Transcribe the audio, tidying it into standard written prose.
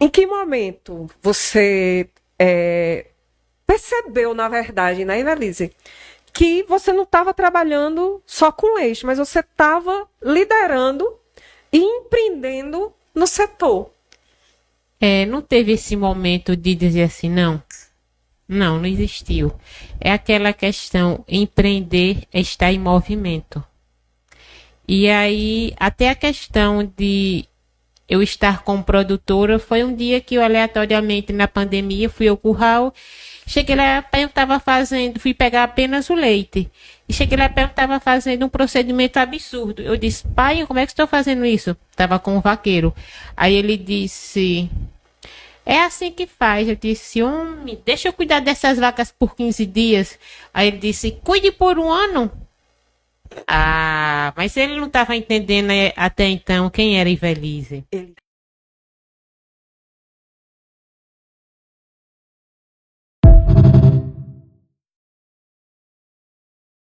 Em que momento você percebeu, na verdade, né, Inelise, que você não estava trabalhando só com leite, mas você estava liderando e empreendendo no setor? Não teve esse momento de dizer assim, não. Não, não existiu. É aquela questão, empreender é estar em movimento. E aí, até a questão de eu estar como produtora, foi um dia que eu aleatoriamente na pandemia fui ao curral, cheguei lá, eu estava fazendo, fui pegar apenas o leite. E cheguei lá, eu estava fazendo um procedimento absurdo. Eu disse, pai, como é que estou fazendo isso? Estava com o vaqueiro. Aí ele disse, é assim que faz. Eu disse, homem, deixa eu cuidar dessas vacas por 15 dias. Aí ele disse, cuide por um ano. Ah, mas ele não estava entendendo até então quem era Ivelise. Ele